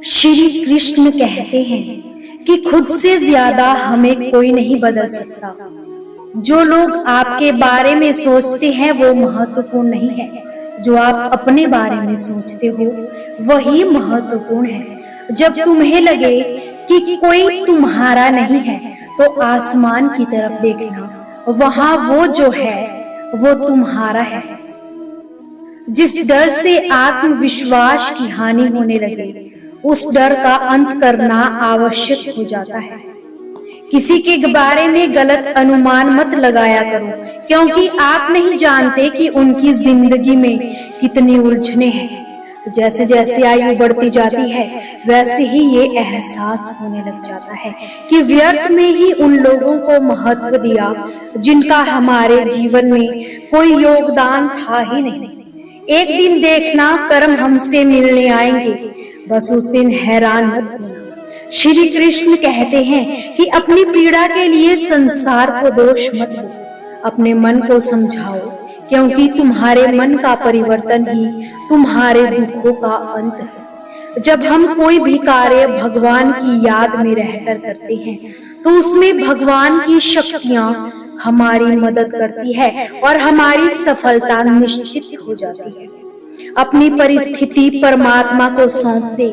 श्री कृष्ण कहते हैं कि खुद से ज्यादा हमें कोई नहीं बदल सकता। जो लोग आपके बारे में सोचते हैं वो महत्वपूर्ण नहीं है, जो आप अपने बारे में सोचते हो वही महत्वपूर्ण है। जब तुम्हें लगे कि कोई तुम्हारा नहीं है तो आसमान की तरफ देखना, वहां वो जो है वो तुम्हारा है। जिस डर से आत्मविश्वास की हानि होने लगे उस डर का अंत करना आवश्यक हो जाता है। किसी के बारे में गलत अनुमान मत लगाया करो, क्योंकि आप नहीं जानते कि उनकी जिंदगी में कितनी उलझने हैं। जैसे जैसे आयु बढ़ती जाती है वैसे ही ये एहसास होने लग जाता है कि व्यर्थ में ही उन लोगों को महत्व दिया जिनका हमारे जीवन में कोई योगदान था ही नहीं। एक दिन देखना कर्म हमसे मिलने आएंगे, बस उस दिन हैरान मत होना। श्री कृष्ण कहते हैं कि अपनी पीड़ा के लिए संसार को दोष मत दो, अपने मन को समझाओ, क्योंकि तुम्हारे मन का परिवर्तन ही तुम्हारे दुखों का अंत है। जब हम कोई भी कार्य भगवान की याद में रहकर करते हैं तो उसमें भगवान की शक्तियां हमारी मदद करती है और हमारी सफलता निश्चित हो जाती है। अपनी परिस्थिति परमात्मा को सौंप दे,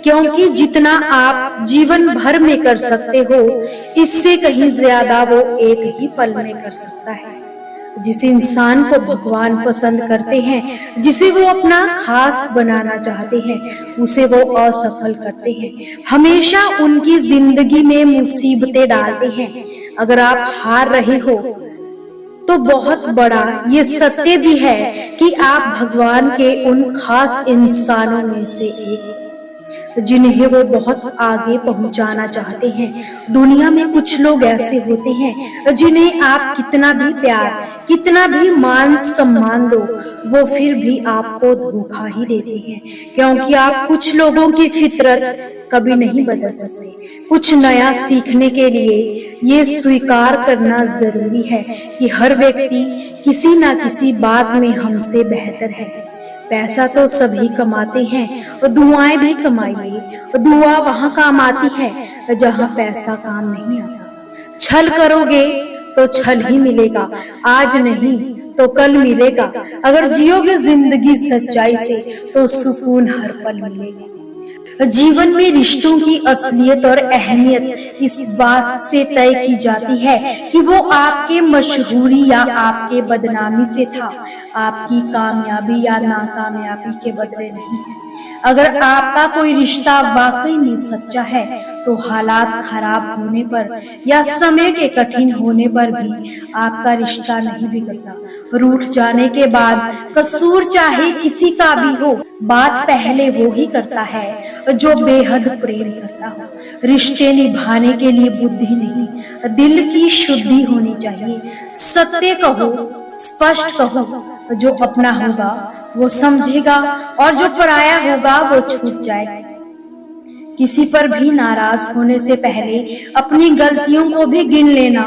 क्योंकि जितना आप जीवन भर में कर सकते हो इससे कहीं ज्यादा वो एक ही पल में कर सकता है। जिस इंसान को भगवान पसंद करते हैं, जिसे वो अपना खास बनाना चाहते हैं, उसे वो असफल करते हैं, हमेशा उनकी जिंदगी में मुसीबतें डालते हैं। अगर आप हार रहे हो तो बहुत बड़ा ये सत्य भी है कि आप भगवान के उन खास इंसानों में से एक जिन्हें वो बहुत आगे पहुंचाना चाहते हैं। दुनिया में कुछ लोग ऐसे होते हैं जिन्हें आप कितना भी प्यार, कितना भी मान सम्मान दो, वो फिर भी आपको धोखा ही देते हैं, क्योंकि आप कुछ लोगों की फितरत कभी नहीं बदल सकते। कुछ नया सीखने के लिए ये स्वीकार करना जरूरी है कि हर व्यक्ति किसी ना किसी बात में हमसे बेहतर है। पैसा तो सभी कमाते हैं और दुआएं भी कमाइए, और दुआ वहां काम आती है जहां पैसा काम नहीं आता। छल करोगे तो छल ही मिलेगा, आज नहीं तो कल मिलेगा। अगर जियोगे जिंदगी सच्चाई से तो सुकून हर पल मिलेगा। जीवन में रिश्तों की असलियत और अहमियत इस बात से तय की जाती है कि वो आपके मशहूरी या आपके बदनामी से था, आपकी कामयाबी या नाकामयाबी के बदले नहीं है। अगर आपका कोई रिश्ता वाकई में सच्चा है तो हालात खराब होने पर या समय के कठिन होने पर भी आपका रिश्ता नहीं बिगड़ता। रूठ जाने के बाद कसूर चाहे किसी का भी हो, बात पहले वो ही करता है जो बेहद प्रेम करता हो। रिश्ते निभाने के लिए बुद्धि नहीं, दिल की शुद्धि होनी चाहिए। सत्य कहो, स्पष्ट कहो, जो अपना होगा वो समझेगा और जो पराया होगा वो छूट जाएगा। किसी पर भी नाराज होने से पहले अपनी गलतियों को भी गिन लेना।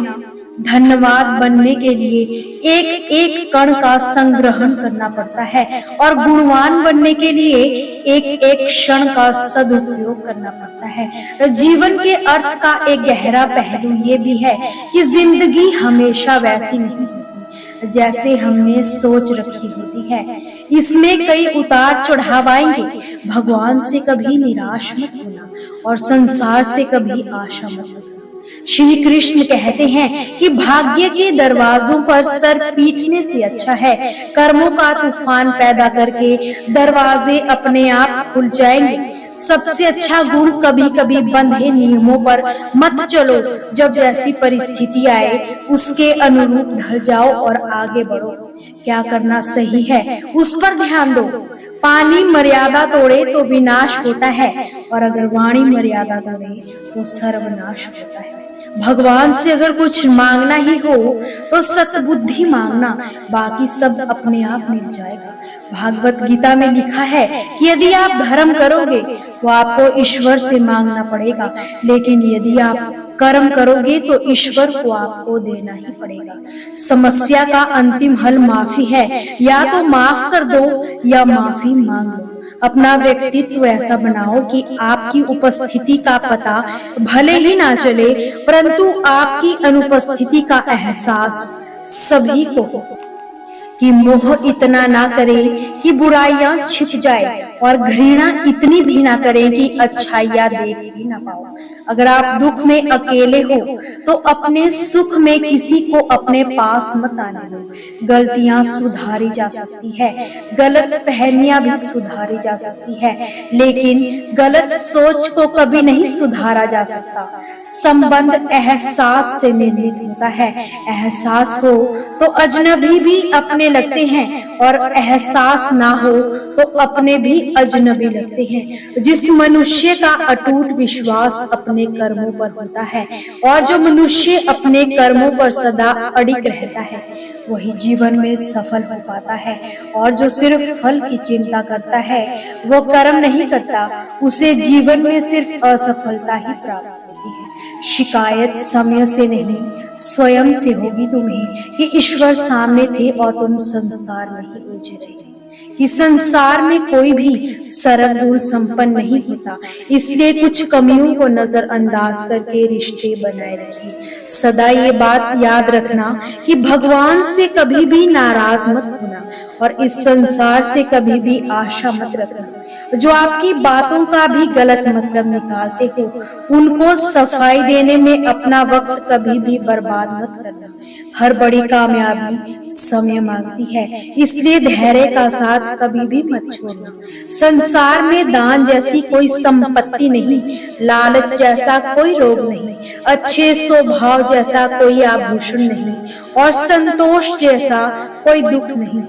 धन्यवाद बनने के लिए एक एक कण का संग्रहण करना पड़ता है और गुणवान बनने के लिए एक एक क्षण का सदुपयोग करना पड़ता है। जीवन के अर्थ का एक गहरा पहलू ये भी है कि जिंदगी हमेशा वैसी नहीं होती जैसे हमने सोच रखी होती है। इसमें कई उतार चढ़ाव आएंगे। भगवान से कभी निराश मत होना और संसार से कभी आशा मत रखना। श्री कृष्ण कहते हैं कि भाग्य के दरवाजों पर सर पीटने से अच्छा है कर्मों का तूफान पैदा करके दरवाजे अपने आप खुल जाएंगे। सबसे अच्छा गुण कभी कभी बंधे नियमों पर मत चलो। जब जैसी परिस्थिति आए उसके अनुरूप ढल जाओ और आगे बढ़ो। क्या करना सही है उस पर ध्यान दो। पानी मर्यादा तोड़े तो विनाश होता है और अगर वाणी मर्यादा तोड़े तो सर्वनाश होता है। भगवान से अगर कुछ मांगना ही हो तो सद्बुद्धि मांगना, बाकी सब अपने आप मिल जाएगा। भागवत गीता में लिखा है कि यदि आप धर्म करोगे तो आपको ईश्वर से मांगना पड़ेगा, लेकिन यदि आप कर्म करोगे तो ईश्वर को आपको देना ही पड़ेगा। समस्या का अंतिम हल माफी है, या तो माफ कर दो या माफी मांग लो। अपना व्यक्तित्व ऐसा बनाओ कि आपकी उपस्थिति का पता भले ही ना चले, परंतु आपकी अनुपस्थिति का एहसास सभी को हो। कि मोह इतना ना करे कि बुराइयां छिप जाए, और घृणा इतनी भी ना करें कि अच्छाइयां देख भी ना पाओ। अगर आप दुख में अकेले हो तो अपने सुख में किसी को अपने पास मत आने दो। गलतियां सुधारी जा सकती है, गलत फहमियां भी सुधारी जा सकती है, लेकिन गलत सोच को कभी नहीं सुधारा जा सकता। संबंध एहसास से निर्मित होता है। एहसास हो तो अजनबी भी अपने लगते हैं, और एहसास ना हो तो अपने भी अजनबी लगते हैं। जिस मनुष्य का अटूट विश्वास अपने कर्मों पर होता है, और जो मनुष्य अपने कर्मों पर सदा अडिग रहता है, वही जीवन में सफल हो पाता है। और जो सिर्फ फल की चिंता करता है, वो कर्म नहीं करता, उसे जीवन में सिर्फ असफलता ही प्राप्त होती है। शिकायत समय से नहीं, स्वयं से होगी तुम्हें कि ईश्वर सामने थे और तुम संसार में ही उलझे रहे। कि संसार में कोई भी सरल गुण संपन्न नहीं होता, इसलिए कुछ कमियों को नजरअंदाज करके रिश्ते बनाए रखिए। सदा ये बात याद रखना कि भगवान से कभी भी नाराज मत होना, और इस संसार से कभी भी आशा मत रखना। जो आपकी बातों का भी गलत मतलब निकालते हो, उनको सफाई देने में अपना वक्त कभी भी बर्बाद मत करना। हर बड़ी कामयाबी समय मांगती है, इसलिए धैर्य का साथ कभी भी मत छोड़ना। संसार में दान जैसी कोई संपत्ति नहीं, लालच जैसा कोई रोग नहीं, अच्छे स्वभाव जैसा कोई आभूषण नहीं, और संतोष जैसा कोई दुख नहीं।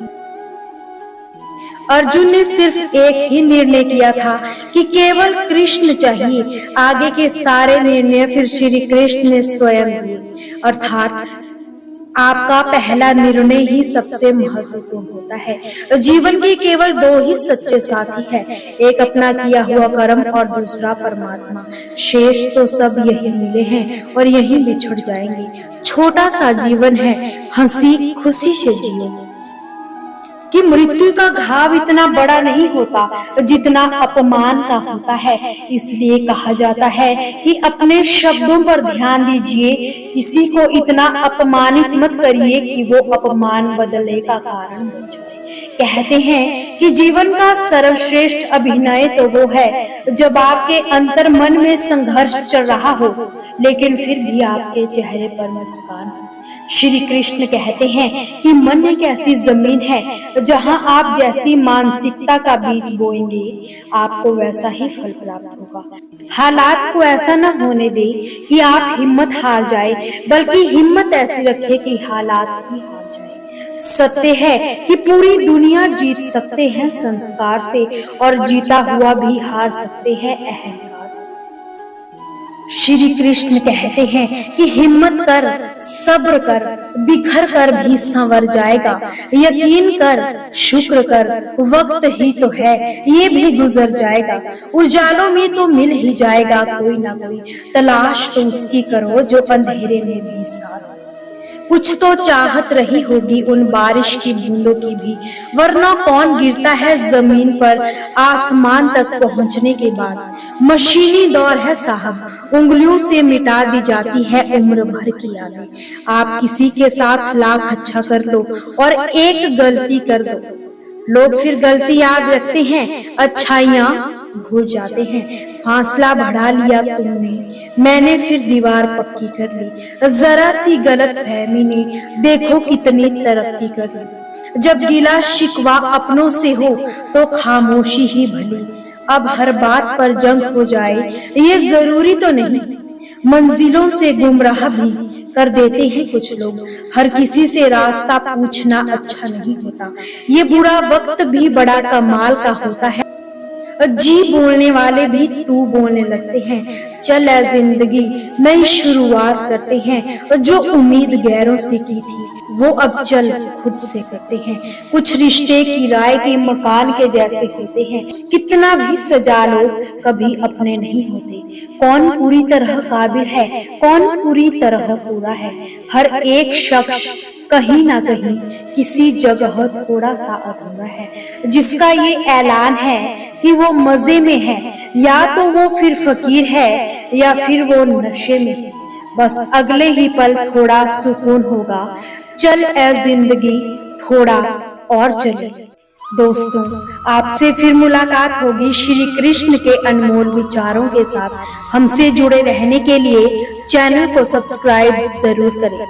अर्जुन ने सिर्फ एक ही निर्णय किया था कि केवल कृष्ण चाहिए। आगे के सारे निर्णय फिर श्री कृष्ण ने स्वयं दिए। अर्थात आपका पहला निर्णय ही सबसे महत्वपूर्ण होता है। जीवन के केवल दो ही सच्चे साथी हैं, एक अपना किया हुआ कर्म और दूसरा परमात्मा। शेष तो सब यही मिले हैं और यही बिछुड़ जाएंगे। छोटा सा जीवन है, हंसी खुशी से जियो। कि मृत्यु का घाव इतना बड़ा नहीं होता जितना अपमान का होता है। इसलिए कहा जाता है कि अपने शब्दों पर ध्यान दीजिए, किसी को इतना अपमानित मत करिए कि वो अपमान बदलने का कारण बन जाए। कहते हैं कि जीवन का सर्वश्रेष्ठ अभिनय तो वो है जब आपके अंतर मन में संघर्ष चल रहा हो, लेकिन फिर भी आपके चेहरे पर मुस्कान हो। श्री कृष्ण कहते हैं कि मन एक ऐसी जमीन है, जहां आप जैसी मानसिकता का बीज बोएंगे, आपको वैसा ही फल प्राप्त होगा। हालात को ऐसा न होने दे कि आप हिम्मत हार जाए, बल्कि हिम्मत ऐसी रखें कि हालात ही हार जाए। सत्य है कि पूरी दुनिया जीत सकते हैं संस्कार से, और जीता हुआ भी हार सकते हैं अहंकार से। श्री कृष्ण कहते हैं कि हिम्मत कर, सब्र कर, बिखर कर भी संवर जाएगा। यकीन कर, शुक्र कर, वक्त ही तो है, ये भी गुजर जाएगा। उजालों में तो मिल ही जाएगा कोई ना कोई, तलाश तो उसकी करो जो अंधेरे में भी साथ। कुछ तो चाहत रही होगी उन बारिश की बूंदों की भी, वरना कौन गिरता है जमीन पर आसमान तक पहुंचने के बाद। मशीनी दौर है साहब, उंगलियों से मिटा दी जाती है उम्र भर की यादें। आप किसी के साथ लाख अच्छा कर लो और एक गलती कर दो, लोग फिर गलती याद रखते हैं, अच्छाइयां भूल जाते हैं। फासला बढ़ा लिया तुमने, मैंने फिर दीवार पक्की कर ली। जरा सी गलत फहमी ने देखो कितनी तरक्की कर ली। जब गिला शिकवा अपनों से हो तो खामोशी ही भली। अब हर बात पर जंग हो जाए ये जरूरी तो नहीं। मंजिलों से गुमराह भी कर देते हैं कुछ लोग। हर किसी से रास्ता पूछना अच्छा नहीं होता। ये बुरा वक्त भी बड़ा कमाल का होता है। जी बोलने वाले भी तू बोलने लगते हैं। चल ऐ जिंदगी नई शुरुआत करते हैं, और जो उम्मीद गैरों से की थी वो अब चल खुद से करते हैं। कुछ रिश्ते किराए के मकान के जैसे होते हैं, कितना भी सजा लो कभी अपने नहीं होते। कौन पूरी तरह काबिल है, कौन पूरी तरह पूरा है। हर एक शख्स कहीं ना कहीं किसी जगह थोड़ा सा अधूरा है, जिसका ये ऐलान है कि वो मजे में है, या तो वो फिर फकीर है या फिर वो नशे में है। बस अगले ही पल थोड़ा सुकून होगा। चल ए जिंदगी थोड़ा और चले। दोस्तों, आपसे फिर मुलाकात होगी श्री कृष्ण के अनमोल विचारों के साथ। हमसे जुड़े रहने के लिए चैनल को सब्सक्राइब जरूर करें।